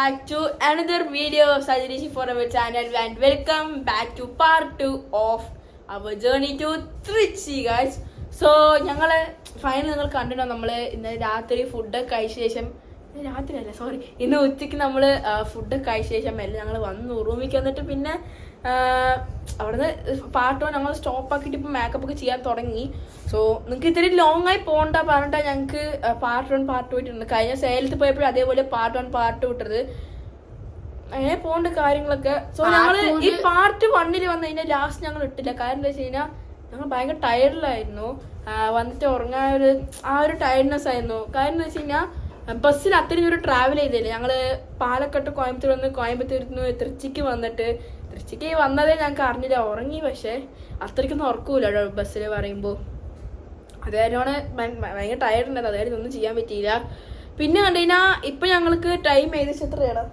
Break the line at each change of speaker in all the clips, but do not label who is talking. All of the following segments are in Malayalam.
back to another video of Sajirishi for our channel and welcome back to part 2 of our journey to Trichy guys. So ഞങ്ങള് ഫൈനൽ നിങ്ങൾ കണ്ടിട്ടോ നമ്മള് ഇന്നലെ രാത്രി ഫുഡ് കഴിച്ച ശേഷം ഇന്ന് ഉച്ചയ്ക്ക് നമ്മള് ഫുഡ് കഴിച്ച ശേഷം എല്ലാം ഞങ്ങൾ വന്നു റൂമിൽ വന്നിട്ട് പിന്നെ അവിടുന്ന് പാർട്ട് 1 ഞങ്ങൾ സ്റ്റോപ്പ് ആക്കിയിട്ട് ഇപ്പം മേക്കപ്പ് ഒക്കെ ചെയ്യാൻ തുടങ്ങി. സോ നിങ്ങൾക്ക് ഇത്തിരി ലോങ് ആയി പോകണ്ട പറഞ്ഞിട്ടാ ഞങ്ങൾക്ക് പാർട്ട് 1 പാർട്ട് 2 ഇട്ടുണ്ട്. കഴിഞ്ഞ സേലത്ത് പോയപ്പോഴും അതേപോലെ പാർട്ട് 1 പാർട്ട് 2 ഇട്ടത് അങ്ങനെ പോകേണ്ട കാര്യങ്ങളൊക്കെ. സോ ഞങ്ങൾ ഈ പാർട്ട് 1 വന്നു കഴിഞ്ഞാൽ ലാസ്റ്റ് ഞങ്ങൾ ഇട്ടില്ല. കാരണം എന്താ വെച്ച് കഴിഞ്ഞാൽ ഞങ്ങൾ ഭയങ്കര ടയർഡിലായിരുന്നു. വന്നിട്ട് ഉറങ്ങാൻ ഒരു ടയർഡ്നെസ് ആയിരുന്നു. കാരണം എന്താ വെച്ച് കഴിഞ്ഞാൽ ബസ്സിൽ അത്രയും ദൂരം ട്രാവൽ ചെയ്തില്ലേ. ഞങ്ങള് പാലക്കാട്ട് കോയമ്പത്തൂർ വന്ന് കോയമ്പത്തൂരിന്ന് തൃച്ചിക്ക് വന്നിട്ട് തൃച്ചിക്ക് വന്നതേ ഞങ്ങൾക്ക് അറിഞ്ഞില്ല. ഉറങ്ങി, പക്ഷെ അത്രയ്ക്കൊന്നും ഉറക്കൂല ബസ്സിൽ പറയുമ്പോൾ. അതുകാര്യമാണ് ഭയങ്കര ടയർഡ് ഉണ്ടായത്. അതുകാര്യം ഒന്നും ചെയ്യാൻ പറ്റിയില്ല. പിന്നെ കണ്ടു കഴിഞ്ഞാൽ ഇപ്പൊ ഞങ്ങൾക്ക് ടൈം ഏകദേശം എത്രയാണ്?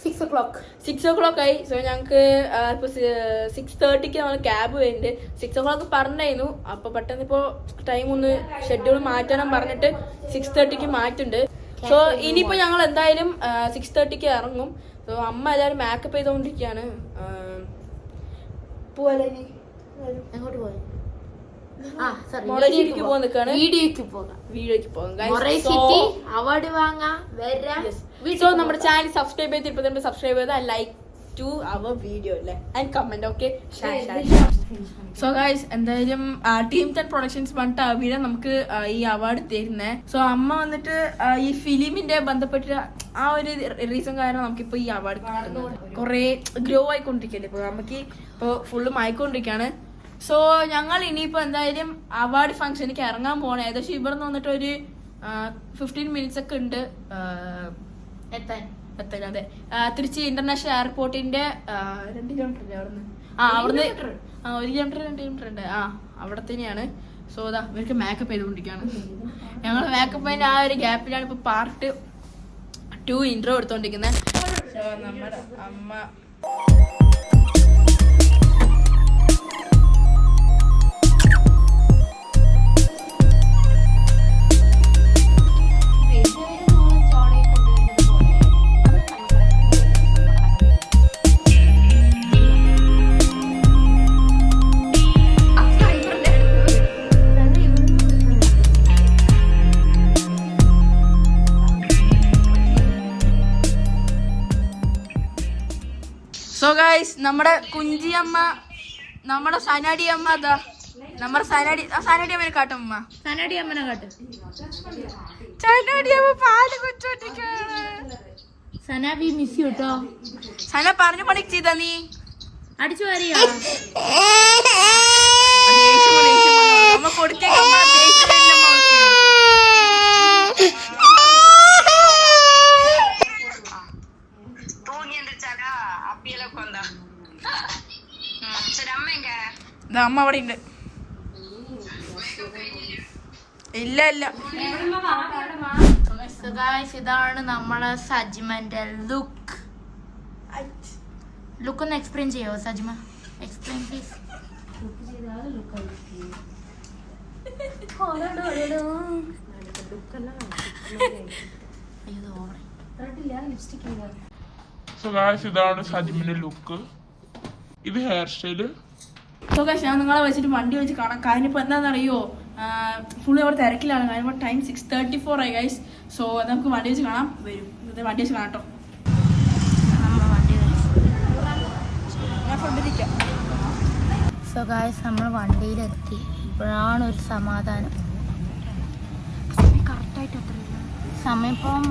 6 o'clock ആയി. സോ ഞങ്ങൾക്ക് ഇപ്പോൾ 6:30 നമ്മൾ ക്യാബ് വരുന്നുണ്ട്. 6 o'clock പറഞ്ഞായിരുന്നു. അപ്പോൾ പെട്ടെന്ന് ഇപ്പോൾ ടൈം ഒന്ന് ഷെഡ്യൂൾ മാറ്റണം പറഞ്ഞിട്ട് 6:30 മാറ്റുന്നുണ്ട്. സോ ഇനിയിപ്പോൾ ഞങ്ങൾ എന്തായാലും 6:30 ഇറങ്ങും. സോ അമ്മ എല്ലാവരും മേക്കപ്പ് ചെയ്തുകൊണ്ടിരിക്കുകയാണ്. പോവല്ലേ ഇനി എങ്ങോട്ട് പോയി? വീഡിയോക്ക് പോകാം.
അവാർഡ് വാങ്ങാം.
സോ നമ്മുടെ ചാനൽ സബ്സ്ക്രൈബ് ചെയ്ത് സബ്സ്ക്രൈബ് ചെയ്താൽ ലൈക്ക് ടു അവർ വീഡിയോ അല്ലേ and comment. Okay. So guys എന്തായാലും ടീം 10 പ്രൊഡക്ഷൻസ് പറഞ്ഞിട്ട് അവിടെ നമുക്ക് ഈ അവാർഡ് തരുന്നേ. സോ അമ്മ വന്നിട്ട് ഈ ഫിലിമിന്റെ ബന്ധപ്പെട്ട ആ ഒരു റീസൺ കാരണം നമുക്കിപ്പോ ഈ അവാർഡ് കിട്ടുന്നത്. കുറെ ഗ്രോ ആയിക്കൊണ്ടിരിക്കല്ലേ ഇപ്പൊ നമുക്ക് ഇപ്പൊ ഫുള്ള് ആയിക്കൊണ്ടിരിക്കുകയാണ്. സോ ഞങ്ങൾ ഇനിയിപ്പോ എന്തായാലും അവാർഡ് ഫംഗ്ഷനിലേക്ക് ഇറങ്ങാൻ പോകണം. ഏകദേശം ഇവിടെ നിന്ന് വന്നിട്ട് ഒരു 15 മിനിറ്റ്സ് ഒക്കെ ഉണ്ട് എത്താൻ. അതെ, തിരുച്ചി ഇന്റർനാഷണൽ എയർപോർട്ടിന്റെ 2 കിലോമീറ്റർ അല്ലേ അവിടുന്ന്? അവിടുന്ന് 1 കിലോമീറ്റർ 2 കിലോമീറ്റർ ഉണ്ട്. അവിടെ തന്നെയാണ്. സോ അതാ ഇവർക്ക് മേക്കപ്പ് ചെയ്തുകൊണ്ടിരിക്കുകയാണ്. ഞങ്ങൾ മേക്കപ്പ് അതിന്റെ ആ ഒരു ഗ്യാപ്പിലാണ് ഇപ്പൊ പാർട്ട് 2 ഇൻട്രോ എടുത്തോണ്ടിരിക്കുന്നത്. സോ നമ്മുടെ അമ്മ സോ ഗൈസ് നമ്മുടെ കുഞ്ചിയമ്മ നമ്മുടെ സനാടി അമ്മ അതാ നമ്മുടെ സനാടി അമ്മനെ കാട്ടും. അമ്മ സനാടി അമ്മനെ കാട്ടും. സനാടി അമ്മ പാല് കുച്ചോട്ടിക്കാണ്.
സന വി മിസ് യു ട്ടോ.
സന പറഞ്ഞു പണിക്ക് ചെയ്താ നീ
അടിച്ചു വരിക
അമ്മ കൊടുത്തേക്കമ്മ. അമ്മ അവിടെ ഉണ്ട്. ഇല്ല
ഇതാണ് നമ്മളെ സജിമന്റെ ലുക്ക്. ഒന്ന് എക്സ്പ്ലെയിൻ ചെയ്യോ സജിമ? Explain please.
ഇതാണ് സജിമിന്റെ ലുക്ക്. ഇത് ഹെയർ സ്റ്റൈല്.
സോ ഗൈസ് ഞാൻ നിങ്ങളെ വെച്ചിട്ട് വണ്ടി വെച്ച് കാണാം. കാര്യം ഇപ്പോൾ എന്താണെന്നറിയോ, ഫുള്ള് അവിടെ തിരക്കിലാണ്. കാര്യം ഇപ്പോൾ ടൈം 6:34 ആയി ഗൈസ്. സോ നമുക്ക് വണ്ടി വെച്ച് കാണാം. വരും വണ്ടി വെച്ച് കാണാം കേട്ടോ.
സോ ഗൈസ് നമ്മൾ വണ്ടിയിലെത്തി. ഇപ്പോഴാണ് ഒരു സമാധാനം. കറക്റ്റായിട്ട് സമയം ഇപ്പം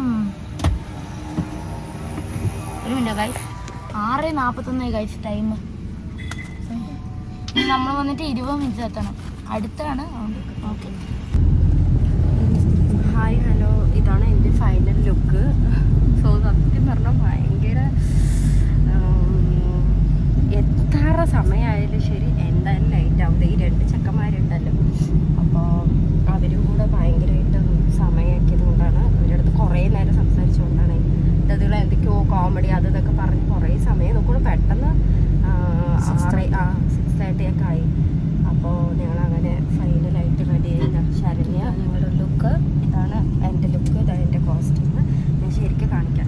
ഒരു മിനിറ്റ് ഗൈസ്, 6:41 ഗൈസ് ടൈം. നമ്മൾ വന്നിട്ട് 20 മിനിറ്റ് എത്തണം. അടുത്താണ്. ഓക്കെ.
ഹായ് ഹലോ, ഇതാണ് എൻ്റെ ഫൈനൽ ലുക്ക്. സോ സത്യം പറഞ്ഞാൽ ഭയങ്കര എത്ര സമയമായാലും ശരി എന്തായാലും ലൈറ്റ് ആവും. ഈ 2 ചെക്കന്മാരുണ്ടല്ലോ, അപ്പോൾ അവരും കൂടെ ഭയങ്കരമായിട്ട് സമയമാക്കിയത് കൊണ്ടാണ്. അവരുടെ അടുത്ത് കുറേ നേരം സംസാരിച്ചുകൊണ്ടാണ് ഇതുകൾ എന്തൊക്കെയോ കോമഡി അത് ഇതൊക്കെ പറഞ്ഞ് കുറേ സമയം നോക്കുമ്പോൾ പെട്ടെന്ന് 6:30 ഒക്കെ ആയി. അപ്പോൾ ഞങ്ങളങ്ങനെ ഫൈനലായിട്ട് റെഡി ചെയ്ത ശരണ്യ ഞങ്ങളുടെ ലുക്ക്. ഇതാണ് എൻ്റെ ലുക്ക്, ഇതാണ് എൻ്റെ കോസ്റ്റ്യൂം. ഞാൻ ശരിക്കും കാണിക്കാം.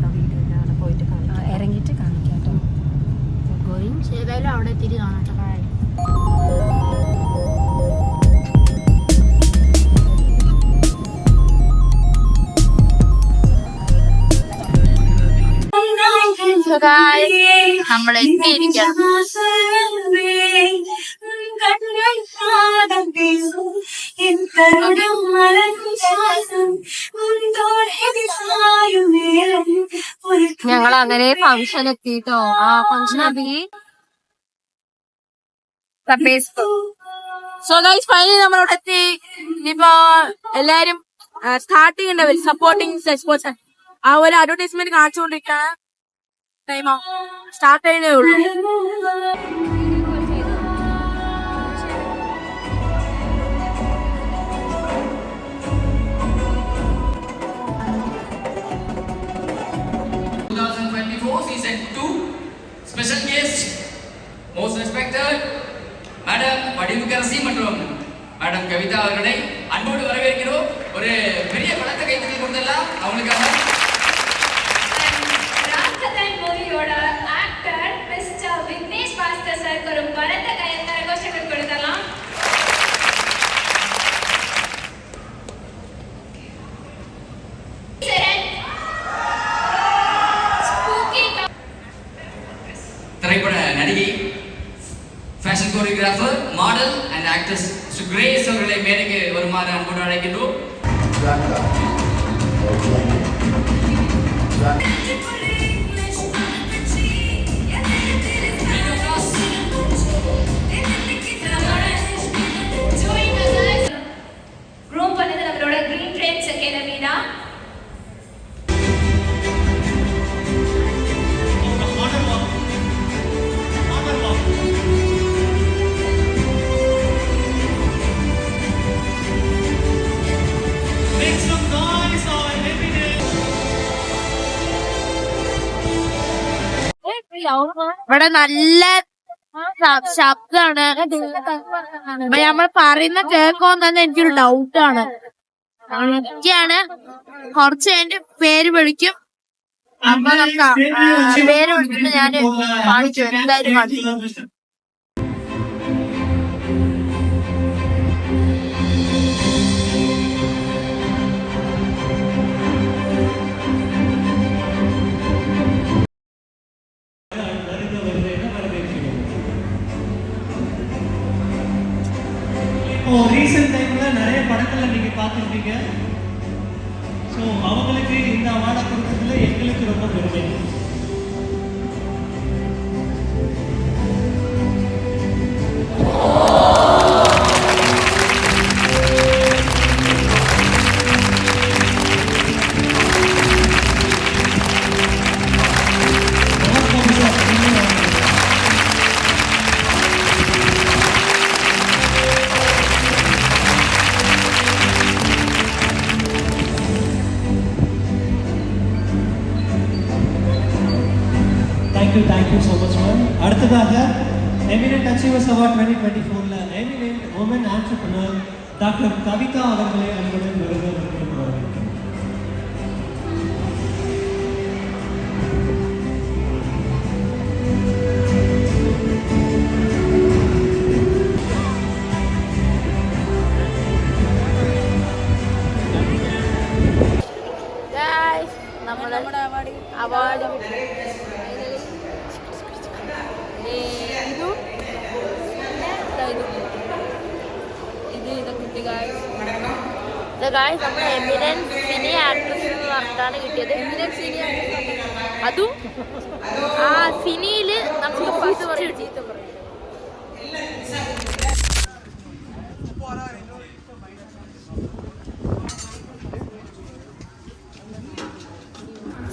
നമ്മൾ എത്തിയിരിക്കണം.
ഞങ്ങൾ അങ്ങനെ ഫംഗ്ഷൻ എത്തിട്ടോ. ആ ഫംഗ്ഷൻ
സോ ഗൈസ് ഫൈനലി നമ്മളോട് എത്തി. ഇനിയിപ്പോ എല്ലാരും സ്റ്റാർട്ടിങ് ഉണ്ടാവില്ല സപ്പോർട്ടിങ് എക്സ്പോർട്സ് ആ ഒരു അഡ്വർടൈസ്മെന്റ് കാണിച്ചുകൊണ്ടിരിക്കുകയാണ്. ടൈമോ സ്റ്റാർട്ട് ചെയ്യുന്നേ ഉള്ളൂ.
Season 2 special guest most respected Madam Vadimukarasi மற்றும் Madam Kavita அவர்களை அன்போடு வரவேற்கிறோம். ஒரு பெரிய பலத்தை கைத்தட்டி கொடுத்தலாம் அவங்களுக்காக.
ராக்கதன் மூவியோட ஆக்டர் மிஸ்டர் விக்னேஷ் பாஸ்கர் சாருக்கு ஒரு பலத்த கைத்தற கோஷங்கள் கொடுத்தலாம்.
திரைப்பட நடிகை fashion choreographer model and actress sucrase அவர்களை மேடைக்கு வருமாறு அன்போடு அழைக்கின்றோம்.
ரூம் பண்ணது நம்மளோட கிரீன் ட்ரெண்ட்ஸ் அகாடமி தான்.
ഇവിടെ നല്ല ശബ്ദാണ്. നമ്മൾ പറയുന്ന കേൾക്കുമെന്ന് തന്നെ എനിക്കൊരു ഡൗട്ടാണ്. എനിക്കാണ് കുറച്ച് എന്റെ പേര് വിളിക്കും. അപ്പൊ നമുക്ക് പേര് വിളിച്ചിട്ട് ഞാൻ കാണിച്ചു എന്തായാലും കാണിച്ചു.
ரீசெண்ட் டைம்ல நிறைய படங்கள்ல நீங்க பார்த்துருப்பீங்க. ஸோ அவங்களுக்கு இந்த அவார்டை கொடுக்கறதுல எங்களுக்கு ரொம்ப பெருமை. Thank you so much, ma'am. அடுத்ததாக Eminent Achievers Award 2024ல Eminent Women Entrepreneur doctor Kavitha அவர்களை அன்புடன் வரவேற்கிறோம்.
നമ്മുടെ അവാർഡ്
നമ്മുടെ എമിനൻസ് സിനി ആക്ട്രസ് എന്ന് പറഞ്ഞിട്ടാണ് കിട്ടിയത്. അതും ആ സിനിയില് നമുക്ക് ഫസ്റ്റ് ചീത്ത പറയും.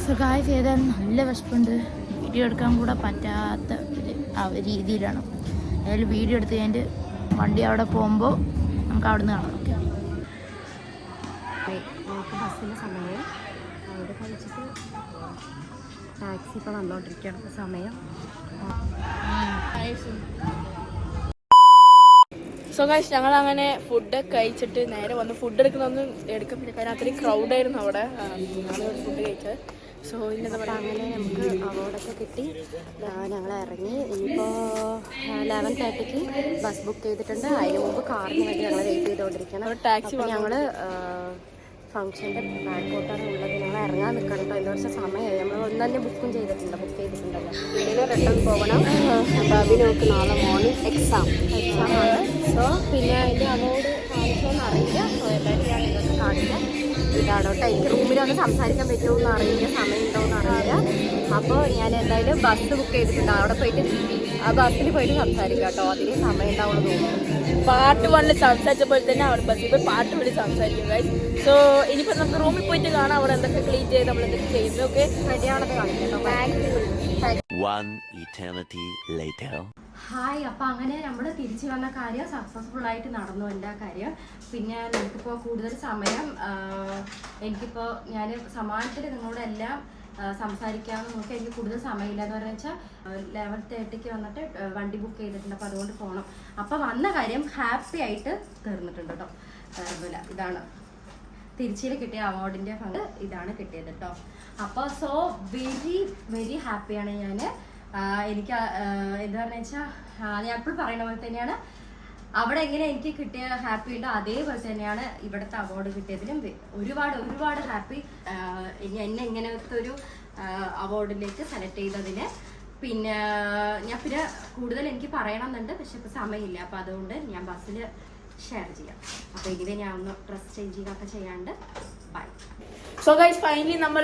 സഹായം ചെയ്താൽ നല്ല വിശപ്പുണ്ട്. വീഡിയോ എടുക്കാൻ കൂടെ പറ്റാത്ത ഒരു രീതിയിലാണ്. അതിൽ വീഡിയോ എടുത്ത് കഴിഞ്ഞിട്ട് വണ്ടി അവിടെ പോകുമ്പോൾ നമുക്ക് അവിടെ നിന്ന് കാണാം.
ഞങ്ങൾക്ക് ബസ്സിൻ്റെ സമയം അവിടെ കഴിച്ചിട്ട് ടാക്സി ഇപ്പോൾ വന്നുകൊണ്ടിരിക്കുകയാണ് സമയം.
സോ ഗൈസ് ഞങ്ങൾ അങ്ങനെ ഫുഡ് കഴിച്ചിട്ട് നേരെ വന്ന് ഫുഡ് എടുക്കണമെന്ന് എടുക്കാൻ പറ്റില്ല, കാരണം അത്രയും ക്രൗഡായിരുന്നു അവിടെ. ഞങ്ങൾ ഫുഡ് കഴിച്ചത്. സോ ഇന്നത്തെ
അങ്ങനെ നമുക്ക് അവാർഡൊക്കെ കിട്ടി. ഞങ്ങൾ ഇറങ്ങി. ഇനിയിപ്പോൾ 11:30ക്ക് ബസ് ബുക്ക് ചെയ്തിട്ടുണ്ട്. അതിന് മുമ്പ് കാറിന് വേണ്ടി ഞങ്ങൾ വെയിറ്റ് ചെയ്തുകൊണ്ടിരിക്കണം.
ടാക്സി
ഞങ്ങൾ ഫംഗ്ഷൻ്റെ ബാക്കോട്ടാണ് ഉള്ളത്. ഞങ്ങൾ ഇറങ്ങാൻ നിൽക്കണം കേട്ടോ. എന്ന് വെച്ചാൽ സമയമായി. നമ്മൾ ഒന്ന് തന്നെ ബുക്ക് ചെയ്തിട്ടുണ്ടല്ലോ. ഇതിന് റിട്ടേൺ പോകണം. അപ്പോൾ അഭിനോക്ക് നാളെ മോർണിംഗ് എക്സാമാണ്. സോ പിന്നെ അതിൻ്റെ അവാർഡ് കാണിച്ചോന്ന് അറിയില്ല. സോ എല്ലാവരും ഞാൻ നിങ്ങൾക്ക് കാണിക്കാം. ഇതാണ് കേട്ടോ. എനിക്ക് റൂമിലൊന്ന് സംസാരിക്കാൻ പറ്റുമോ അറിയില്ല, സമയം ഉണ്ടോയെന്ന് അറിയില്ല. അപ്പോൾ ഞാൻ എന്തായാലും ബസ് ബുക്ക് ചെയ്തിട്ടുണ്ട്. അവിടെ പോയിട്ട് ആ ബസ്സിൽ പോയിട്ട് സംസാരിക്കാം കേട്ടോ. അതിന് സമയം ഉണ്ടാവുള്ളൂ തോന്നുന്നു.
പാട്ട് 1 സംസാരിച്ചപ്പോൾ തന്നെ അവിടെ ബസ്സിൽ പോയി പാട്ട് വിളി സംസാരിക്കും ഗൈസ്. സോ ഇനിയിപ്പോൾ നമുക്ക് റൂമിൽ പോയിട്ട് കാണാം അവിടെ എന്തൊക്കെ ക്ലീൻ ചെയ്ത് നമ്മൾ എന്തൊക്കെ ചെയ്യുന്നത്. ഓക്കെ,
റെഡിയാണത് കാണിക്കാം.
One eternity later.
ഹായ്. അപ്പോൾ അങ്ങനെ നമ്മൾ തിരിച്ചു വന്ന കാര്യം സക്സസ്ഫുള്ളായിട്ട് നടന്നു എല്ലാ കാര്യം. പിന്നെ നമുക്കിപ്പോൾ കൂടുതൽ സമയം എനിക്കിപ്പോൾ ഞാൻ സമാനത്തിൽ നിങ്ങളോടെല്ലാം സംസാരിക്കാമെന്ന് നോക്കി എനിക്ക് കൂടുതൽ സമയമില്ല. എന്ന് പറഞ്ഞു വെച്ചാൽ 11:30 വന്നിട്ട് വണ്ടി ബുക്ക് ചെയ്തിട്ടുണ്ട്. അപ്പോൾ അതുകൊണ്ട് പോകണം. അപ്പോൾ വന്ന കാര്യം ഹാപ്പി ആയിട്ട് തീർന്നിട്ടുണ്ട് കേട്ടോ. കുഴപ്പമില്ല. ഇതാണ് തിരുച്ചിയിൽ കിട്ടിയ അവാർഡിൻ്റെ ഫണ്ട് ഇതാണ് കിട്ടിയത് കേട്ടോ. അപ്പോൾ സോ വെരി വെരി ഹാപ്പിയാണ് ഞാൻ. എനിക്ക് എന്താണെന്ന് വെച്ചാൽ ഞാൻ എപ്പോഴും പറയുന്ന പോലെ തന്നെയാണ് അവിടെ എങ്ങനെ എനിക്ക് കിട്ടിയ ഹാപ്പി ഉണ്ടോ അതേപോലെ തന്നെയാണ് ഇവിടുത്തെ അവാർഡ് കിട്ടിയതിലും ഒരുപാട് ഹാപ്പി. എന്നെ ഇങ്ങനത്തെ ഒരു അവാർഡിലേക്ക് സെലക്ട് ചെയ്തതിന്. പിന്നെ ഞാൻ പിന്നെ കൂടുതൽ എനിക്ക് പറയണമെന്നുണ്ട്, പക്ഷെ ഇപ്പോൾ സമയമില്ല. അപ്പോൾ അതുകൊണ്ട് ഞാൻ ബസ്സിൽ ഷെയർ ചെയ്യാം. അപ്പോൾ ഇതുവരെ ഞാൻ ഒന്ന് ഡ്രസ് ചേഞ്ചിങ് ഒക്കെ ചെയ്യാണ്ട് ബൈ.
സോ ഗൈസ് ഫൈനലി നമ്മൾ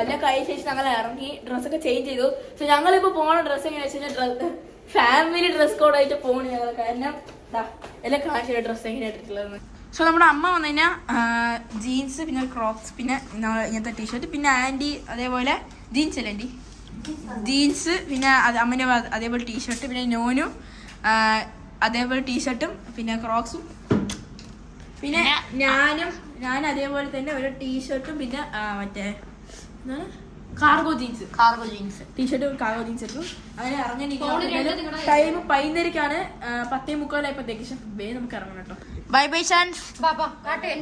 എല്ലാം കഴിഞ്ഞ ശേഷം ഞങ്ങൾ ഇറങ്ങി ഡ്രസ്സൊക്കെ ചേഞ്ച് ചെയ്തു. സോ ഞങ്ങളിപ്പോൾ പോണ ഡ്രസ്സ് എങ്ങനെയാണെന്ന് വെച്ച് കഴിഞ്ഞാൽ ഫാമിലി ഡ്രസ് കോഡായിട്ട് പോകണം ഞങ്ങൾ. കാരണം എല്ലാം കാണിച്ചില്ല ഡ്രസ്സ് എങ്ങനെയാണ് ഇട്ടിട്ടുള്ളതെന്ന്. സോ നമ്മുടെ അമ്മ വന്നു കഴിഞ്ഞാൽ ജീൻസ്, പിന്നെ ക്രോക്സ്, പിന്നെ ഇങ്ങനത്തെ ടീഷർട്ട്, പിന്നെ ആൻറ്റി അതേപോലെ ജീൻസ് അല്ലേ ആൻറ്റി, ജീൻസ്, പിന്നെ അമ്മൻ്റെ അതേപോലെ ടീഷർട്ട്, പിന്നെ നോനും അതേപോലെ ടീഷർട്ടും പിന്നെ ക്രോക്സും, പിന്നെ ഞാൻ അതേപോലെ തന്നെ ഒരു ടീഷർട്ടും, പിന്നെ മറ്റേ എന്താണ് കാർഗോ ജീൻസ് ടീഷർട്ടും കാർഗോ ജീൻസ് ഇട്ടു. അങ്ങനെ ഇറങ്ങി ടൈം 11:30 10:45 വേഗം നമുക്ക് ഇറങ്ങണം കേട്ടോ.
Bye bye Shans,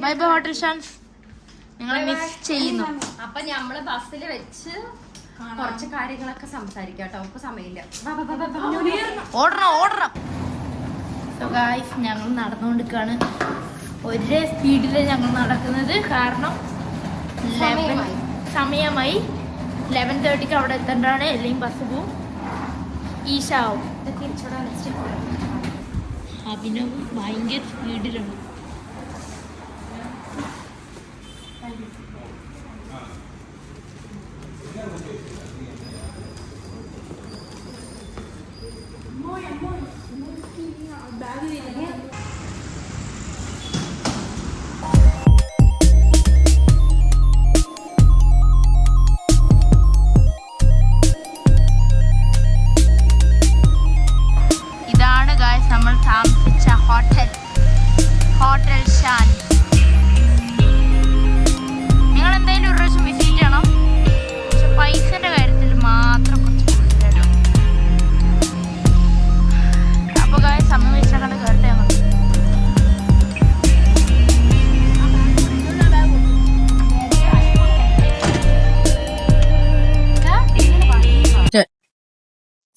bye bye hotel Shans, ഞങ്ങളെ മിസ് ചെയ്യുന്നു.
അപ്പൊ നമ്മള് ബസ്സിൽ വെച്ച് കുറച്ച് കാര്യങ്ങളൊക്കെ സംസാരിക്കാം കേട്ടോ. നമുക്ക് സമയമില്ല.
ഓടണം. സോ ഗായ്സ് ഞങ്ങൾ നടന്നുകൊണ്ടിരിക്കുകയാണ്. ഒരേ സ്പീഡിൽ ഞങ്ങൾ നടക്കുന്നത്. കാരണം സമയമായി 11:30 അവിടെ എത്തേണ്ടതാണ്. അല്ലെങ്കിൽ ബസ് പോവും. ഈശാവും. അഭിനവ് ഭയങ്കര സ്പീഡിലാണ്. ഇതാണ് ഗായ്സ് നമ്മൾ താമസിച്ച ഹോട്ടൽ ഷാൻ. നിങ്ങൾ എന്തായാലും ഒരു പ്രാവശ്യം വിസിറ്റ് ചെയ്യണം. പക്ഷെ പൈസന്റെ കാര്യത്തിൽ മാത്രം കുറച്ച് കൂടുതലാണ്. അപ്പൊ ഗായ്സ് സമയം വെച്ചാൽ കണ്ട് കേട്ടെ ഞങ്ങൾ.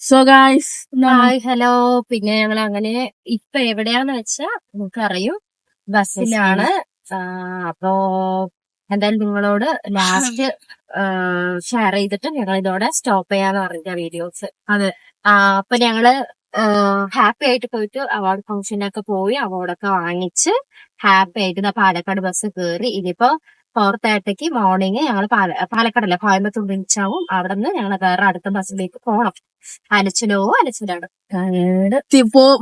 So guys
hi hello. പിന്നെ ഞങ്ങൾ അങ്ങനെ ഇപ്പൊ എവിടെയാന്ന് വെച്ചാ നമുക്കറിയും ബസ്സിലാണ്. അപ്പോ എന്തായാലും നിങ്ങളോട് ലാസ്റ്റ് ഷെയർ ചെയ്തിട്ട് ഞങ്ങൾ ഇതോടെ സ്റ്റോപ്പ് ചെയ്യാന്ന് പറഞ്ഞ വീഡിയോസ്.
അതെ.
അപ്പൊ ഞങ്ങള് ഹാപ്പി ആയിട്ട് പോയിട്ട് അവാർഡ് ഫംഗ്ഷനൊക്കെ പോയി അവാർഡൊക്കെ വാങ്ങിച്ച് ഹാപ്പി ആയിട്ട് പാലക്കാട് ബസ് കയറി. ഇതിപ്പോ 4:30 മോർണിംഗ് ഞങ്ങൾ പാലക്കാടല്ല കോയമ്പത്തൂർ റീച്ചാവും. അവിടെ നിന്ന് ഞങ്ങൾ വേറെ അടുത്ത ബസ്സിലേക്ക് പോകണം. അലച്ചിലാണ്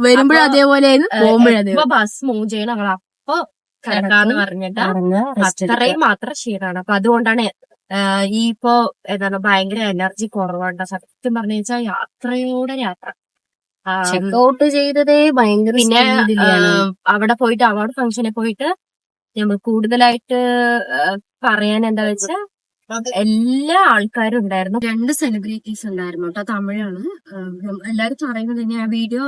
വരുമ്പോഴും അതേപോലെ
ഇപ്പൊ ബസ് മൂവ് ചെയ്യണം. ഞങ്ങൾ അപ്പൊ കിടക്കാന്ന് പറഞ്ഞിട്ട് അത്രയും മാത്രം ക്ഷീണമാണ്. അപ്പൊ അതുകൊണ്ടാണ് ഈ ഇപ്പോ എന്താണ് ഭയങ്കര എനർജി കുറവുണ്ട്. സത്യം പറഞ്ഞു വെച്ചാൽ യാത്ര ചെക്കൗട്ട് ചെയ്തതേ ഭയങ്കര. പിന്നെ അവിടെ പോയിട്ട് അവാർഡ് ഫംഗ്ഷനിൽ പോയിട്ട് നമ്മൾ കൂടുതലായിട്ട് പറയാൻ എന്താ വെച്ചാൽ എല്ലാ ആൾക്കാരും ഉണ്ടായിരുന്നു. 2 സെലിബ്രിറ്റീസ് ഉണ്ടായിരുന്നു കേട്ടോ. തമിഴാണ്. എല്ലാരും പറയുന്നത് തന്നെ ആ വീഡിയോ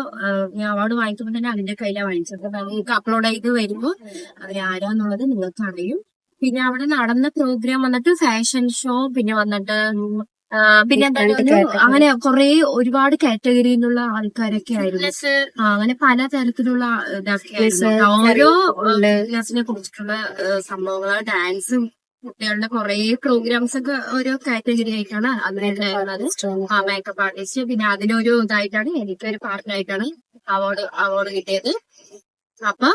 ഞാൻ അവാർഡ് വാങ്ങിക്കുമ്പോൾ തന്നെ അതിന്റെ കയ്യിലാണ് വാങ്ങിച്ചത്. നിങ്ങൾക്ക് അപ്ലോഡ് ചെയ്ത് വരുമ്പോൾ അവരാരാന്നുള്ളത് നിങ്ങൾക്ക് അറിയും. പിന്നെ അവിടെ നടന്ന പ്രോഗ്രാം വന്നിട്ട് ഫാഷൻ ഷോ, പിന്നെ വന്നിട്ട് പിന്നെ എന്താ അങ്ങനെ കുറെ ഒരുപാട് കാറ്റഗറിയിലുള്ള ആൾക്കാരൊക്കെ ആയിരുന്നു. അങ്ങനെ പല തരത്തിലുള്ള ഇതൊക്കെ ഓരോ ഫിറ്റ്നസിനെ കുറിച്ചിട്ടുള്ള സംഭവങ്ങൾ, ഡാൻസും കുട്ടികളുടെ കുറെ പ്രോഗ്രാംസ് ഒക്കെ ഓരോ കാറ്റഗറി ആയിട്ടാണ് അതിലുണ്ടായിരുന്നത്. മേക്കപ്പ് ആർട്ടിസ്റ്റ്, പിന്നെ അതിലൊരു ഇതായിട്ടാണ് എനിക്കൊരു പാർട്ടായിട്ടാണ് അവാർഡ് കിട്ടിയത്. അപ്പൊ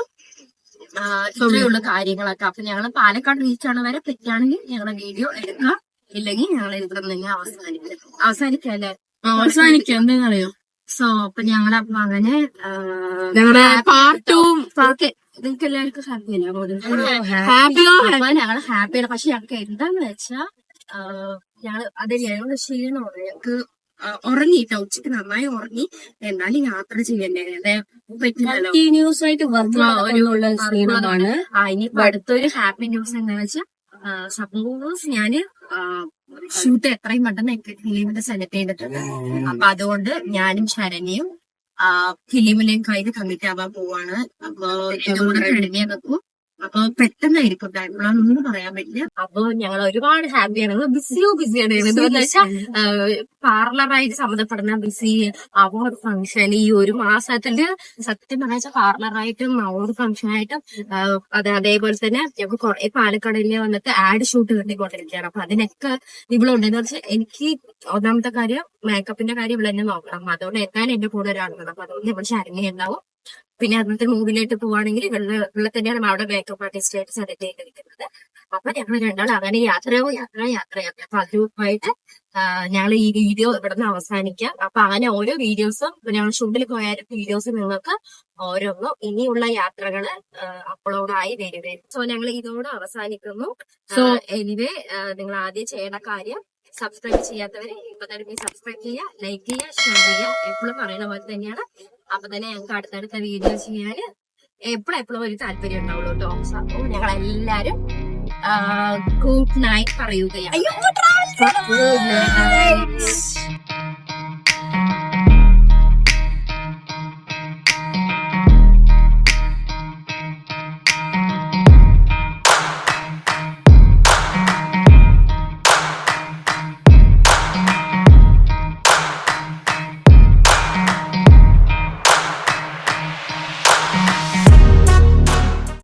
ഇത്രയുള്ള കാര്യങ്ങളൊക്കെ. അപ്പൊ ഞങ്ങൾ പാലക്കാട് റീച്ചാണ് വരെ പറ്റുകയാണെങ്കിൽ ഞങ്ങളെ വീഡിയോ എടുക്കാം, ഇല്ലെങ്കിൽ ഞങ്ങൾ ഇവിടെ തന്നെ അവസാനിക്കല്ലേ
അവസാനിക്കാം എന്തെന്നറിയോ?
സോ അപ്പൊ ഞങ്ങളപ്പോ അങ്ങനെ
ഞങ്ങളുടെ പാർട്ടും
നിങ്ങൾക്ക് എല്ലാവർക്കും ഹാപ്പിയല്ലേ?
ഹാപ്പിയോ
ഞങ്ങള് ഹാപ്പിയാണ്. പക്ഷെ ഞങ്ങൾക്ക് എന്താന്ന് വെച്ചാ ഞങ്ങള് ക്ഷീണമാണ്. ഞങ്ങക്ക് ഉറങ്ങിട്ടോ, ഉച്ചക്ക് നന്നായി ഉറങ്ങി. എന്നാലും യാത്ര ചെയ്യണ്ടേ, പറ്റില്ലല്ലോ.
കണ്ടിന്യൂസ് ആയിട്ട് ക്ഷീണമാണ്.
ഇനിയിപ്പോ അടുത്തൊരു ഹാപ്പി ന്യൂസ് എന്താ വെച്ചാൽ സപ്പോസ് ഞാന് ഷൂട്ട് എത്രയും പെട്ടെന്ന് എനിക്ക് ഫിലിമിന്റെ സെലക്ട് ചെയ്തിട്ടുണ്ട്. അപ്പൊ അതുകൊണ്ട് ഞാനും ശരണ്യയും ഫിലിമിലെയും കയ്യിൽ കമ്മിറ്റ് ആവാൻ പോവാണ്. അപ്പൊ ശരണ്യ നിൽക്കും. അപ്പൊ പെട്ടെന്നായിരിക്കും എപ്പോഴാണെന്നൊന്നും പറയാൻ പറ്റില്ല. അപ്പൊ ഞങ്ങൾ ഒരുപാട് ഹാപ്പിയാണ്. ബിസിയാണ്. എന്താന്ന് വെച്ചാൽ പാർലറായിട്ട് സംബന്ധപ്പെടുന്ന ബിസി, അവാർഡ് ഫംഗ്ഷൻ, ഈ ഒരു മാസത്തില് സത്യം പറഞ്ഞാൽ പാർലറായിട്ടും അവാർഡ് ഫംഗ്ഷനായിട്ടും അതേപോലെ തന്നെ ഞങ്ങൾക്ക് കുറെ പാലക്കാടില് വന്നിട്ട് ആഡ് ഷൂട്ട് കിട്ടിക്കൊണ്ടിരിക്കുകയാണ്. അപ്പൊ അതിനൊക്കെ ഇവളുണ്ടെന്ന് വെച്ചാൽ എനിക്ക് ഒന്നാമത്തെ കാര്യം മേക്കപ്പിന്റെ കാര്യം ഇവിടെ തന്നെ നോക്കണം. അതുകൊണ്ട് എത്താൻ എന്റെ കൂടെ ഒരാളുണ്ട്. അപ്പൊ അതുകൊണ്ട് നമ്മൾ ശരണ്യ ഉണ്ടാവും. പിന്നെ അന്നത്തെ മൂവിലേക്ക് പോവാണെങ്കിൽ ഇവിടെ തന്നെയാണ് അവിടെ മേക്കപ്പ് ആർട്ടിസ്റ്റ് ആയിട്ട് സെലക്ട് ചെയ്തിരിക്കുന്നത്. അപ്പൊ ഞങ്ങൾ രണ്ടാളും അങ്ങനെ യാത്രയാക്കി. അപ്പൊ അതുമായിട്ട് ഞങ്ങൾ ഈ വീഡിയോ ഇവിടെ നിന്ന് അവസാനിക്കാം. അപ്പൊ അങ്ങനെ ഓരോ വീഡിയോസും ഞങ്ങൾ ഷൂട്ടിൽ പോയ വീഡിയോസ് നിങ്ങൾക്ക് ഓരോന്നും ഇനിയുള്ള യാത്രകള് അപ്ലോഡായി വരും. സോ ഞങ്ങൾ ഇതോടെ അവസാനിക്കുന്നു. എനിവേ നിങ്ങൾ ആദ്യം ചെയ്യേണ്ട കാര്യം, സബ്സ്ക്രൈബ് ചെയ്യാത്തവര് ഇപ്പൊ തന്നെ സബ്സ്ക്രൈബ് ചെയ്യുക, ലൈക്ക് ചെയ്യുക, ഷെയർ ചെയ്യുക. എപ്പോഴും പറയുന്ന പോലെ തന്നെയാണ്. അപ്പൊ തന്നെ ഞങ്ങൾക്ക് അടുത്തടുത്ത വീഡിയോ ചെയ്യാൻ എപ്പോഴും ഒരു താല്പര്യം ഉണ്ടാവുള്ളൂ കേട്ടോ. അപ്പൊ ഞങ്ങൾ എല്ലാരും ഗുഡ് നൈറ്റ് പറയുകയാണ്.